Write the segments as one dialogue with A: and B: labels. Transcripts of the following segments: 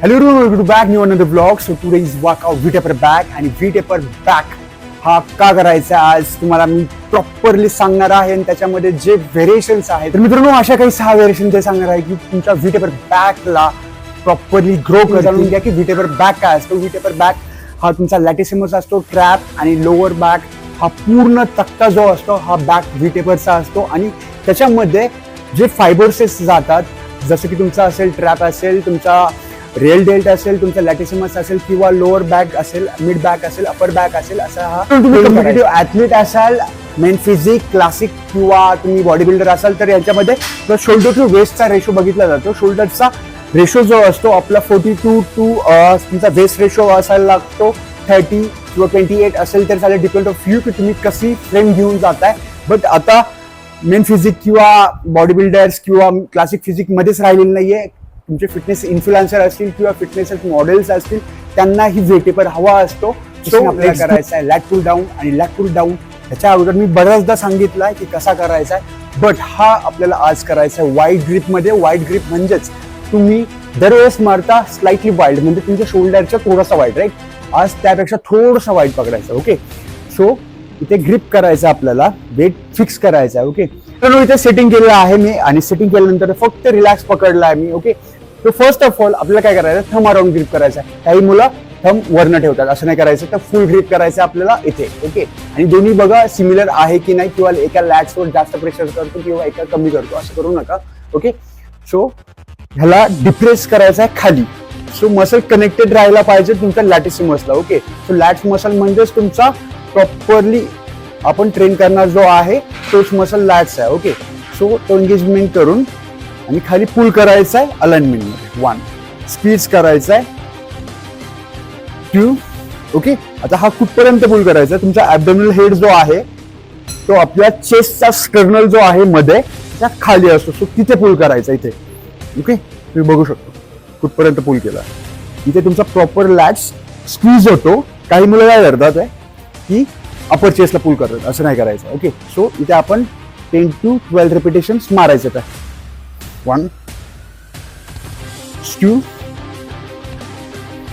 A: Hello everyone, welcome to back new another vlog. So today's workout V-taper back आणि V-taper back हा का करायचा आज तुम्हाला मी प्रॉपरली सांगणार आहे आणि त्याच्यामध्ये जे व्हेरिएशन्स आहेत तर मित्रांनो अशा काही 6 व्हेरिएशन ते सांगणार आहे की तुमच्या V-taper बॅकला प्रॉपरली ग्रो कर जाणून घ्या की V-taper बॅक काय असतो. V-taper बॅक हा तुमचा लॅटिसिमस असतो, ट्रॅप आणि लोअर बॅक हा पूर्ण तक्ता जो असतो हा बॅक V-taperचा असतो आणि त्याच्यामध्ये जे फायबर्सेस जातात जसं की तुमचा असेल ट्रॅप असेल, तुमचा रियल डेल्ट असेल, तुमचा लॅटिसिमस असेल किंवा लोअर बॅक असेल, मिड बॅक असेल, अपर बॅक असेल, असा हा तुम्ही कॉम्पिटिटिव्ह ॲथलीट असाल, मेन फिजिक, क्लासिक किंवा तुम्ही बॉडी बिल्डर असाल तर यांच्यामध्ये शोल्डर टू वेस्टचा रेशो बघितला जातो. शोल्डरचा रेशो जो असतो आपला 42 टू तुमचा वेस्ट रेशो असायला लागतो 30 किंवा 28 असेल तर चालेल, डिपेंड ऑफ यू की तुम्ही कशी फ्रेम घेऊन जाताय. बट आता मेन फिजिक किंवा बॉडी बिल्डर्स किंवा क्लासिक फिजिक मध्येच राहिलेलं नाहीये. तुमचे फिटनेस इन्फ्लुएन्सर असतील किंवा फिटनेस मॉडेल्स असतील त्यांनाही V-taper हवा असतो. सो आपल्याला करायचा आहे लॅट पुल डाऊन आणि लॅट पुल डाऊन ह्याच्या अगोदर मी बऱ्याचदा सांगितलंय की कसा करायचा आहे, बट हा आपल्याला आज करायचा आहे वाईड ग्रिप मध्ये. वाईड ग्रिप म्हणजेच तुम्ही दरवेळेस मारता स्लाइटली वाईड, म्हणजे तुमच्या शोल्डरच्या थोडासा वाईड, राईट. आज त्यापेक्षा थोडंसं वाईड पकडायचं. ओके, सो इथे ग्रिप करायचं, आपल्याला वेट फिक्स करायचं आहे. ओके, तर इथे सेटिंग केलेलं आहे मी आणि सेटिंग केल्यानंतर फक्त रिलॅक्स पकडला आहे मी. ओके, तर फर्स्ट ऑफ ऑल आपल्याला काय करायचं, थंब अराउंड ग्रिप करायचा आहे. काही मुलं थंब वरनं ठेवतात, असं नाही करायचं, तर फुल ग्रिप करायचं आपल्याला इथे. ओके, आणि दोन्ही बघा सिमिलर आहे की नाही, किंवा एका लॅट्सवर जास्त प्रेशर करतो किंवा एका कमी करतो, असं करू नका. ओके, सो ह्याला डिप्रेस करायचं आहे खाली. सो मसल कनेक्टेड राहायला पाहिजे तुमच्या लॅटिसिमसला. ओके, सो लॅट्स मसल म्हणजेच तुमचा प्रॉपरली आपण ट्रेन करणार जो आहे तोच मसल लॅट्स आहे. ओके, सो तो एंगेजमेंट करून आणि खाली पुल करायचा आहे अलाइनमेंट मध्ये. 1 स्क्वीज करायचा आहे, 2. ओके, आता हा कुठपर्यंत पुल करायचा आहे, तुमचा ऍब्डोमिनल हेड जो आहे तो आपल्या चेस्टचा स्टर्नल जो आहे मध्ये त्या खाली असतो, सो तिथे पुल करायचा इथे. ओके, तुम्ही बघू शकतो कुठपर्यंत पुल केला. इथे तुमचा प्रॉपर लॅट्स स्क्वीज होतो. काही मुलं काय करतात आहे की अपर चेस्टला पुल करतात, असं नाही करायचं. ओके, सो इथे आपण 10 to 12 रिपिटेशन्स मारायचे. तर 1 2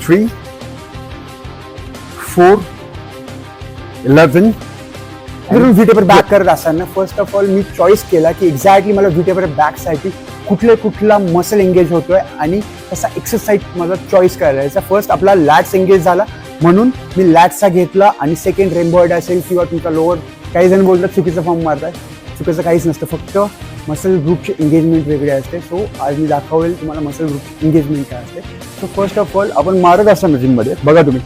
A: 3 4 11. V-taper बॅक करत असताना first of all me choice केला की एक्झॅक्टली मला V-taper बॅक साठी कुठला मसल एंगेज होतोय आणि तसा एक्सरसाइज मला चॉईस करायचा. फर्स्ट आपला लॅट्स एंगेज झाला म्हणून मी लॅट्सचा घेतला आणि सेकंड रेम्बॉइड असेल किंवा तुमचा लोअर, काही जण बोलतात चुकीचं फॉर्म मारतात, चुकीचं काहीच नसतं, फक्त मसल ग्रुपची एंगेजमेंट वेगळी असते. सो आज मी दाखवेल तुम्हाला मसल ग्रुप एंगेजमेंट काय असते. सो फर्स्ट ऑफ ऑल आपण मारत असताना जिममध्ये बघा तुम्ही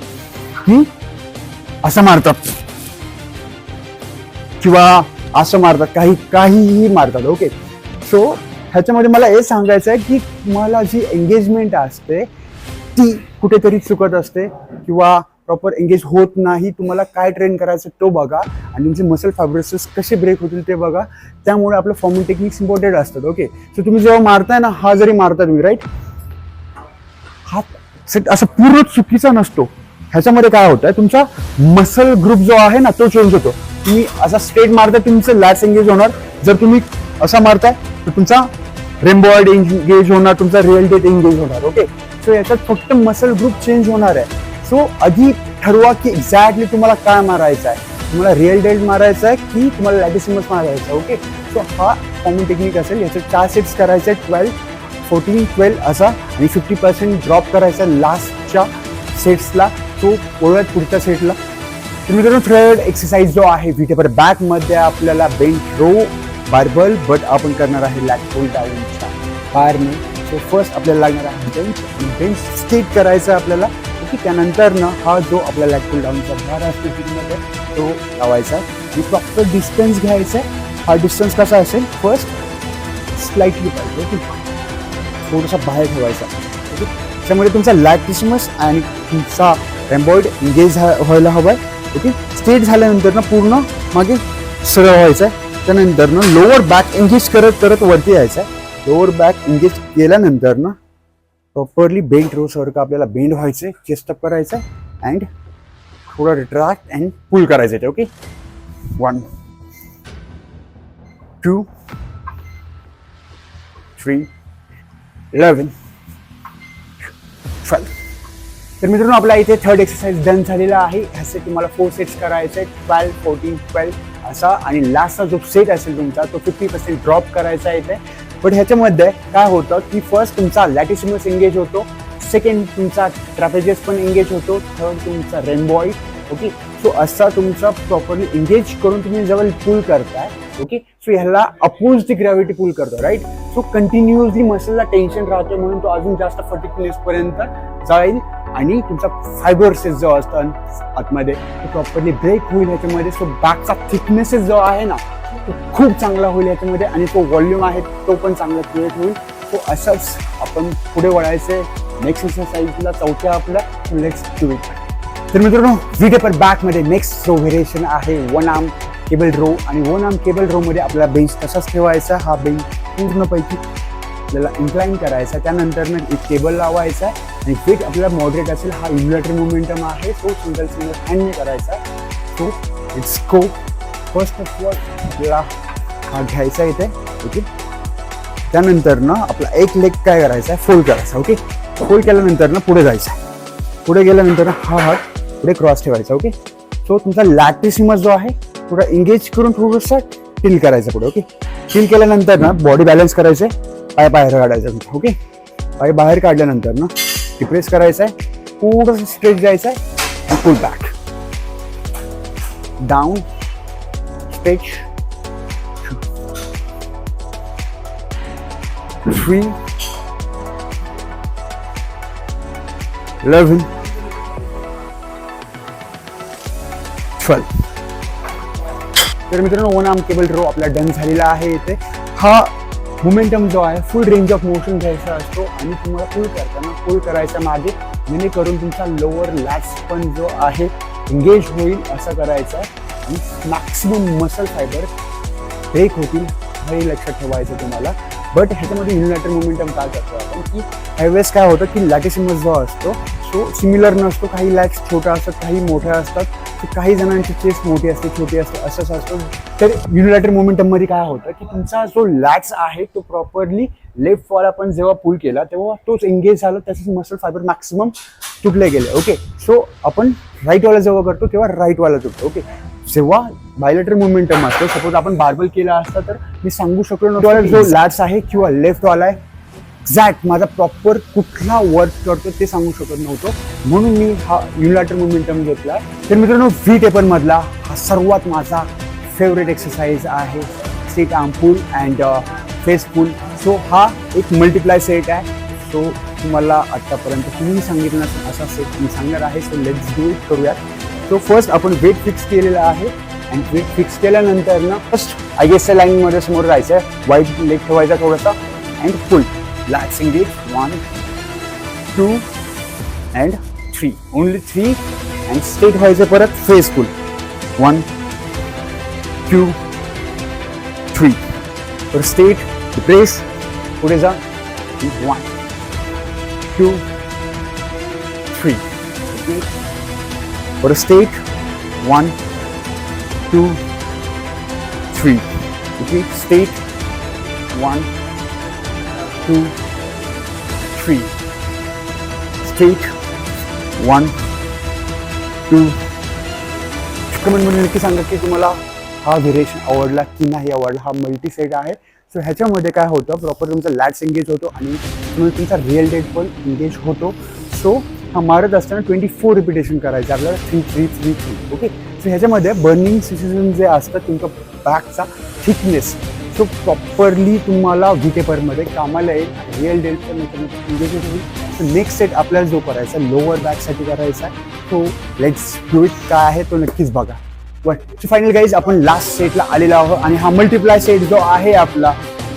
A: की असं मारतात किंवा असं मारतात, काहीही मारतात. ओके, सो ह्याच्यामध्ये मला हे सांगायचं आहे की तुम्हाला जी एंगेजमेंट असते ती कुठेतरी चुकत असते किंवा प्रॉपर एंगेज होत नाही. तुम्हाला काय ट्रेन करायचं तो बघा आणि तुमचे मसल फायब्रेसेस कसे ब्रेक होतील ते बघा. त्यामुळे आपलं फॉर्मिंग टेक्निक्स इम्पॉर्टंट असतात. ओके, सो तुम्ही जेव्हा मारताय ना, हा जरी मारता तुम्ही, राईट, हात असं पूर्ण चुकीचा नसतो. ह्याच्यामध्ये काय होतं, तुमचा मसल ग्रुप जो आहे ना तो चेंज होतो. तुम्ही असा स्ट्रेट मारताय तुमचं लॅट्स एंगेज होणार, जर तुम्ही असा मारताय तर तुमचा रेम्बॉइड एंगेज होणार, तुमचा रियल डेल्ट एंगेज होणार. ओके, सो याच्यात फक्त मसल ग्रुप चेंज होणार आहे. सो आधी ठरवा की एक्झॅक्टली तुम्हाला काय मारायचं आहे, तुम्हाला रियल डेल्ट मारायचं आहे की तुम्हाला लॅटिसिमस मारायचं आहे. ओके, सो हा फॉर्मिंग टेक्निक असेल. याचे 4 सेट्स करायचे, 12 14 12 असा, आणि 50% ड्रॉप करायचा लास्टच्या सेट्सला. तो वळूयात पुढच्या सेटला. तर मित्रांनो थर्ड एक्सरसाइज जो आहे V-taper बॅक मध्ये आपल्याला बेंच रो बार्बल, बट आपण करणार आहे लॅट पुल डाऊनच्या बारने. सो फर्स्ट आपल्याला लागणार आहे बेंच स्ट्रेट करायचं आपल्याला. ओके, त्यानंतर ना हा जो आपला लॅट पुल डाऊनचा बार असतो जिममध्ये तो लावायचा आणि प्रॉपर डिस्टन्स घ्यायचा आहे. हा डिस्टन्स कसा असेल, फर्स्ट स्लाइटली पाहिजे. ओके, थोडासा बाहेर ठेवायचा. ओके, त्यामुळे तुमचा लॅटिसिमस आणि तुमचा रेम्बॉइड एंगेज व्हायला हवा आहे. ओके, स्ट्रेट झाल्यानंतर ना पूर्ण मागे सरळ व्हायचं आहे. त्यानंतर ना लोअर बॅक एंगेज करत वरती यायचं आहे. लोअर बॅक एंगेज केल्यानंतर ना प्रॉपरली बेंट रो सारखं आपल्याला बेंड व्हायचंय, चेस्ट अप करायचं आहे अँड थोडा रिट्रॅक्ट अँड पुल करायचं आहे. ओके, 1 2 3 11 12 तर मित्रांनो आपला इथे थर्ड एक्सरसाइज डन झालेला आहे. ह्याचे तुम्हाला 4 सेट्स करायचे, 12, 14, 12 असा. आणि लास्टचा जो सेट असेल तुमचा तो 50% ड्रॉप करायचा आहे इथे. पण ह्याच्यामध्ये काय होतं की फर्स्ट तुमचा लॅटिसिमस एंगेज होतो, सेकंड तुमचा ट्रॅपेजियस पण एंगेज होतो, थर्ड तुमचा रेम्बॉइड. ओके, सो असा तुमचा प्रॉपरली एंगेज करून तुम्ही जेव्हा पुल करताय, ओके, सो ह्याला अपोज दी ग्रॅव्हिटी पुल करतो, राईट. सो कंटिन्युअसली मसलला टेन्शन राहतो म्हणून तो अजून जास्त फटिगनेस पर्यंत जाईल आणि तुमचा फायबर्सेस जो असतात आतमध्ये तो प्रॉपरली ब्रेक होईल ह्याच्यामध्ये. सो बॅकचा थिकनेसेस जो आहे ना तो खूप चांगला होईल ह्याच्यामध्ये आणि तो व्हॉल्यूम आहे तो पण चांगला क्रिएट होईल. सो असंच आपण पुढे वळायचे नेक्स्ट एक्सरसाइजला, चौथ्या आपल्या. Let's do it. तर मित्रांनो व्ही टेपर बॅकमध्ये नेक्स्ट जो व्हेरिएशन आहे वन आर्म केबल रो. आणि वन आर्म केबल रो मध्ये आपल्याला बेंच तसाच ठेवायचा. हा बेंच पूर्णपैकी आपल्याला इन्क्लाइन करायचा, त्यानंतर एक केबल लावायचा आणि वेट आपल्याला मॉडरेट असेल. हा युनिलॅटरल मोमेंटम आहे तो सिंगल हँडने करायचा. So it's go. First of all आपल्याला हा घ्यायचा इथे, ओके. त्यानंतर ना आपला एक लेग काय करायचा आहे, फोल्ड करायचा. ओके, फोल्ड केल्यानंतर ना पुढे जायचं. पुढे गेल्यानंतर हा हात पुढे क्रॉस ठेवायचा. ओके, सो तुमचा लॅटिसिमस जो आहे थोडा एंगेज करून थोडंसं टिल करायचं पुढे. ओके, टिल केल्यानंतर ना बॉडी बॅलन्स करायचं, पाय बाहेर काढायचं. ओके, पाय बाहेर काढल्यानंतर ना डिप्रेस करायचं आहे, थोडंसं स्ट्रेच जायचं आहे, पुल बॅक डाऊन, स्ट्रेच, 3, 11, 12. तर मित्रांनो वन आर्म केबल रो आपला डन झालेला आहे. इथे हा मोमेंटम जो आहे फुल रेंज ऑफ मोशन घ्यायचा असतो आणि तुम्हाला पुल करताना पुल करायचा मागे, जेणेकरून तुमचा लोअर लॅट्स पण जो आहे एंगेज होईल असं करायचं आहे आणि मॅक्सिमम मसल फायबर ब्रेक होतील हे लक्षात ठेवायचं तुम्हाला. बट ह्याच्यामध्ये युनिलॅटरल मोमेंटम काय करतो आपण की ह्यावेळेस काय होतं की लॅटिसिमस जो असतो सो सिमिलर नसतो. काही लॅग्स छोट्या असतात, काही मोठ्या असतात. काही जणांची चेस्ट मोठी असते, छोटी असते, असंच असतं. तर युनिलॅटरल मोमेंटममध्ये काय होतं की तुमचा जो लॅग्स आहे तो प्रॉपरली लेफ्ट वाला पण जेव्हा पुल केला तेव्हा तोच एंगेज झाला, त्याचे मसल फायबर मॅक्सिमम तुटले गेले. ओके, सो आपण राईटवाला जेव्हा करतो तेव्हा राईटवाला तुटतो. ओके, जेव्हा बायलॅटरल मोमेंटम असतो, सपोज आपण बार्बल केला असता तर मी सांगू शकलो नव्हतो जो लॅट्स आहे किंवा लेफ्टवाला आहे एक्झॅक्ट माझा प्रॉपर कुठला वर्क करतो ते सांगू शकत नव्हतो, म्हणून मी हा युनिलॅटरल मोमेंटम घेतला. तर मित्रांनो व्ही टेपर मधला हा सर्वात माझा फेवरेट एक्सरसाइज आहे seat arm pull and face pull. So हा एक मल्टिप्लाय सेट आहे. सो तुम्हाला आतापर्यंत तुम्ही सांगितलं असा सेट मी सांगणार आहे. सो लेट्स डू इट, करूयात. सो फर्स्ट आपण वेट फिक्स केलेला आहे अँड वेट फिक्स केल्यानंतर ना फर्स्ट आय गेसच्या लाईनमध्ये समोर जायचं आहे, वाईट लेग ठेवायचा थोडासा and pull. Let's engage 1, 2 and 3. Only 3 and straight व्हायचं परत फेस पुल. 1, 2, 3. तर स्ट्रेट प्रेस पुढे जा. 1, 2, 3. ओके, परत स्ट्रेट 1, 2, 3. Okay, straight 1, 2, 3. Straight 1, 2. कमेंटमध्ये नक्की सांगा की तुम्हाला हा व्हेरिएशन आवडला की नाही आवडला. हा मल्टी सेट आहे. सो ह्याच्यामध्ये काय होतं प्रॉपर तुमचा लॅट्स एंगेज होतो आणि तुमचा रिअल डेट पण एंगेज होतो. सो हा मारत असताना 24 रिपिटेशन करायचं आपल्याला 3, 3, 3, 3. ओके, सो ह्याच्यामध्ये बर्निंग सेन्सेशन जे असतं तुमचा बॅकचा थिकनेस सो प्रॉपरली तुम्हाला व्ही टेपरमध्ये कामाला येईल. रिअल डेल्टच्या एंगेज होईल. सो नेक्स्ट सेट आपल्याला जो करायचा लोअर बॅकसाठी करायचा आहे. So let's do it. काय आहे तो नक्कीच बघा. सो फायनल गाईज आपण लास्ट सेटला आलेलो आहोत आणि हा मल्टिप्लाय सेट जो आहे आपला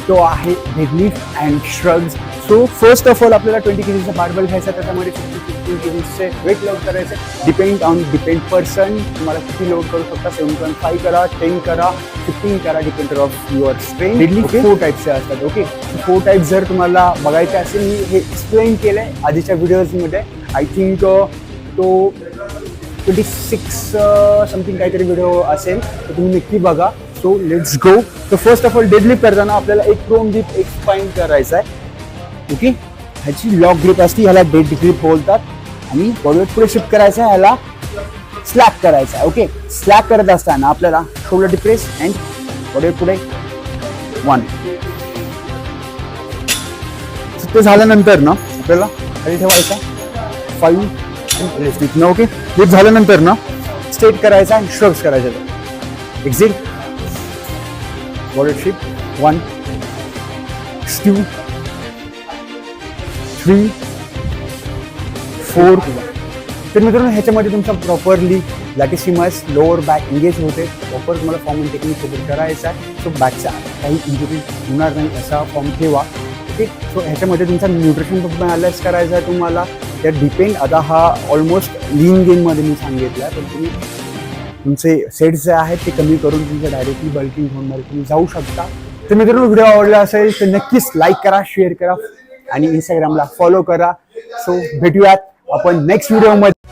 A: तो आहे deadlift and shrugs. So first of all आपल्याला 20 kgचा बार्बल घ्यायचा, त्याच्यामध्ये 15 kgचे वेट लोड करायचे. डिपेंड पर्सन तुम्हाला किती लोड करू शकता. 7.5 करा, 10 करा, 15 करा, depend of your strength. Deadlift 4 टाईपचे असतात. ओके, 4 टाईप जर तुम्हाला बघायचे असेल मी हे एक्सप्लेन केलंय आधीच्या व्हिडिओजमध्ये. आय थिंक तो 26 समथिंग काहीतरी व्हिडिओ असेल तर तुम्ही नक्की बघा. So let's go. तर फर्स्ट ऑफ ऑल डेडलिफ्ट करताना आपल्याला एक प्रोन ग्रिप एक्सपाइंड करायचा आहे. ओके, ह्याची लॉक ग्रिप असते, ह्याला डेड ग्रिप बोलतात आणि बॉडीवेट पुढे शिफ्ट करायचं आहे, ह्याला स्लॅक करायचं आहे. ओके, स्लॅक करत असताना आपल्याला शोल्डर डिप्रेस अँड बॉडीवेट पुढे 1. ते झाल्यानंतर ना आपल्याला खाली ठेवायचा 5 रेस्ट. ओके, हे झाल्यानंतर ना स्ट्रेट करायचा आणि श्रग्स करायचे. Exit, body shift 1 2 3 4. तर मित्रांनो ह्याच्यामध्ये तुमचा प्रॉपरली लॅटिसिमस लोअर बॅक एंगेज होते. प्रॉपर तुम्हाला फॉर्म टेक्निक सोबत करायचा आहे. सो बॅकचा काही इंजुरी होणार नाही असा फॉर्म ठेवा. ओके, सो ह्याच्यामध्ये तुमचा न्यूट्रिशन पण अनालाइज करायचा आहे तुम्हाला. त्यात डिपेंड, आता हा ऑलमोस्ट लीन गेममध्ये मी सांगितलं आहे, पण तुम्ही तुमचे सेट्स जे आहेत ते कमी करून तुमच्या डायरेक्टली बल्किंग झोनमध्ये तुम्ही जाऊ शकता. तर मित्रांनो व्हिडिओ आवडला असेल तर नक्कीच लाईक करा, शेअर करा आणि इंस्टाग्रामला फॉलो करा. सो भेटूयात आपण नेक्स्ट व्हिडिओमध्ये.